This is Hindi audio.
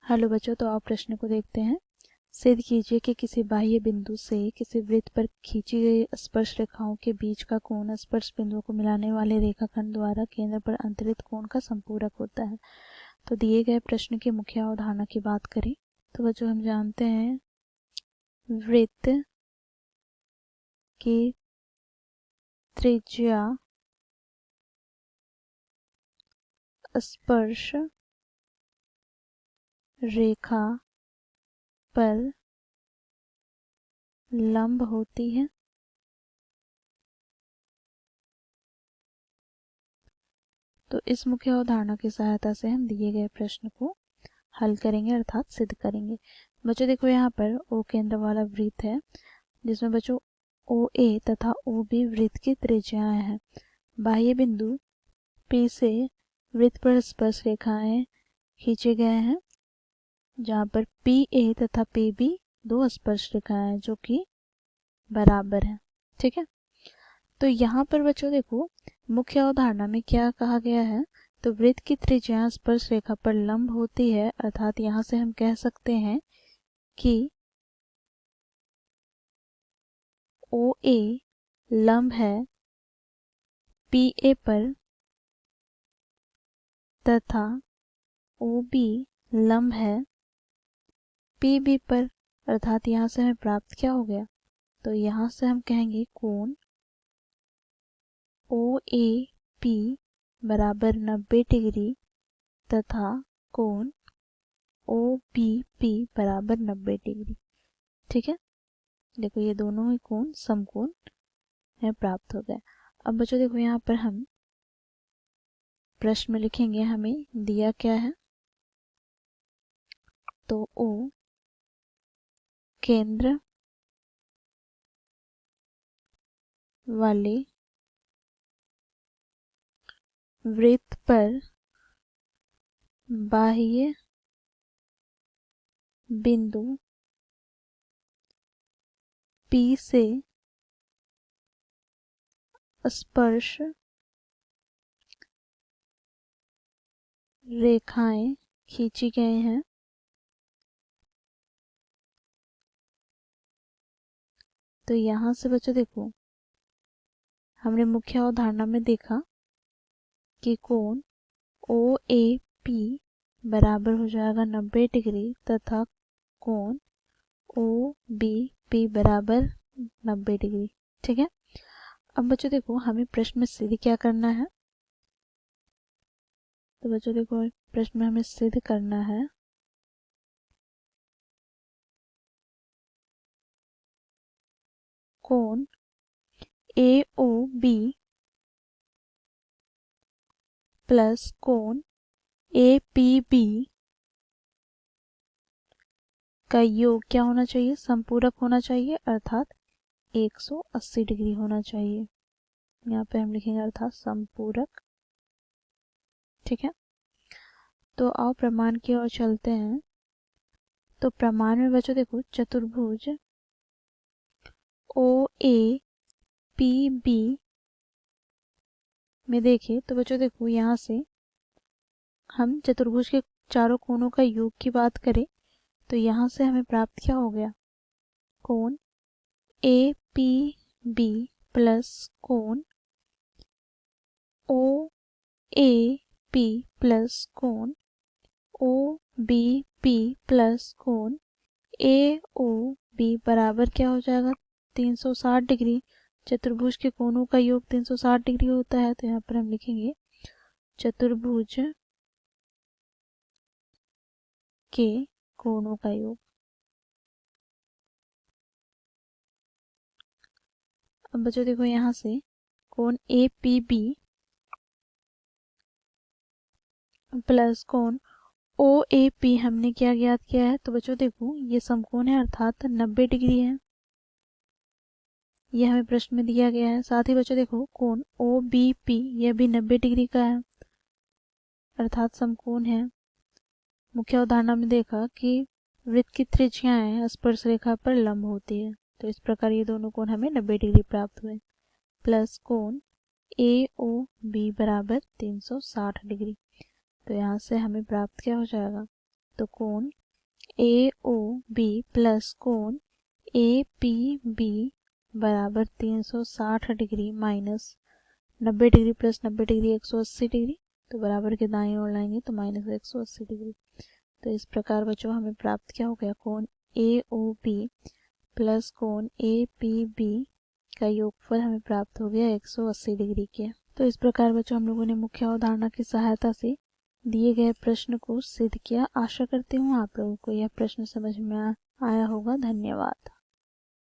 हेलो बच्चों, तो आप प्रश्न को देखते हैं। सिद्ध कीजिए कि किसी बाह्य बिंदु से किसी वृत्त पर खींची गई स्पर्श रेखाओं के बीच का कोण स्पर्श बिंदुओं को मिलाने वाले रेखाखंड द्वारा केंद्र पर अंतरित कोण का संपूरक होता है। तो दिए गए प्रश्न की मुख्य अवधारणा की बात करें तो बच्चों हम जानते हैं वृत्त की त्रिज्या स्पर्श रेखा पर लंब होती है। तो इस मुख्य अवधारणा की सहायता से हम दिए गए प्रश्न को हल करेंगे अर्थात सिद्ध करेंगे। बच्चों देखो यहाँ पर ओ केंद्र वाला वृत्त है जिसमें बच्चों ओ ए तथा ओ बी वृत्त की त्रिज्याएं हैं। बाह्य बिंदु पी से वृत्त पर स्पर्श रेखाएं खींचे गए हैं जहाँ पर पी ए तथा पी बी दो स्पर्श रेखाएं हैं जो कि बराबर हैं। ठीक है, तो यहाँ पर बच्चों देखो मुख्य अवधारणा में क्या कहा गया है, तो वृत्त की त्रिज्या स्पर्श रेखा पर लंब होती है अर्थात यहाँ से हम कह सकते हैं कि ओ ए लंब है पी ए पर तथा ओ बी लंब है पी बी पर अर्थात यहाँ से हमें प्राप्त क्या हो गया, तो यहाँ से हम कहेंगे कोण ओ ए पी बराबर 90 डिग्री तथा कोण ओ बी पी बराबर 90 डिग्री। ठीक है, देखो ये दोनों ही कोण समकोण है प्राप्त हो गए। अब बच्चों देखो यहाँ पर हम प्रश्न में लिखेंगे हमें दिया क्या है, तो ओ केंद्र वाले वृत्त पर बाह्य बिंदु P से स्पर्श रेखाएं खींची गए हैं तो यहाँ से बच्चों देखो हमने मुख्य अवधारणा में देखा कि कोण ओ ए पी बराबर हो जाएगा 90 डिग्री तथा कोण ओ बी पी बराबर 90 डिग्री। ठीक है, अब बच्चों देखो हमें प्रश्न में सिद्ध क्या करना है, तो बच्चों देखो प्रश्न में हमें सिद्ध करना है कोण ए ओ बी प्लस कोण ए पी बी का योग क्या होना चाहिए, संपूरक होना चाहिए अर्थात 180 डिग्री होना चाहिए। यहाँ पे हम लिखेंगे अर्थात संपूरक। ठीक है, तो आओ प्रमाण की ओर चलते हैं। तो प्रमाण में बच्चों देखो चतुर्भुज ओ ए पी बी में देखें तो बच्चों देखो यहाँ से हम चतुर्भुज के चारों कोणों का योग की बात करें तो यहाँ से हमें प्राप्त क्या हो गया, कोण ए पी बी प्लस कोण ओ ए पी प्लस कोण ओ बी पी प्लस कोण ए ओ बी बराबर क्या हो जाएगा 360 डिग्री। चतुर्भुज के कोणों का योग 360 डिग्री होता है तो यहाँ पर हम लिखेंगे चतुर्भुज के कोणों का योग। अब बच्चों देखो यहाँ से कोण ए पी बी प्लस कोण ओ ए पी हमने क्या ज्ञात किया है, तो बच्चों देखो ये समकोण है अर्थात 90 डिग्री है, ये हमें प्रश्न में दिया गया है। साथ ही बच्चों देखो कोण ओ बी पी यह भी 90 डिग्री का है अर्थात समकोण है। मुख्य उदाहरण में देखा कि वृत्त की त्रिज्याएं स्पर्श रेखा पर लंब होती है तो इस प्रकार ये दोनों कोण हमें 90 डिग्री प्राप्त हुए। प्लस कोण ए ओ बी बराबर 360 डिग्री, तो यहाँ से हमें प्राप्त क्या हो जाएगा, तो कोण ए ओ बी प्लस कोण ए पी बी बराबर 360 degree minus 90 degree plus 90 degree 180 degree, तो बराबर के दाएं ओर लाएंगे तो माइनस 180 डिग्री। तो इस प्रकार बच्चों हमें प्राप्त क्या हो गया, कोण ए ओ बी प्लस कोण ए पी बी का योगफल हमें प्राप्त हो गया 180 डिग्री के। तो इस प्रकार बच्चों हम लोगों ने मुख्य अवधारणा की सहायता से दिए गए प्रश्न को सिद्ध किया। आशा करती हूँ आप लोगों को यह प्रश्न समझ में आया होगा। धन्यवाद।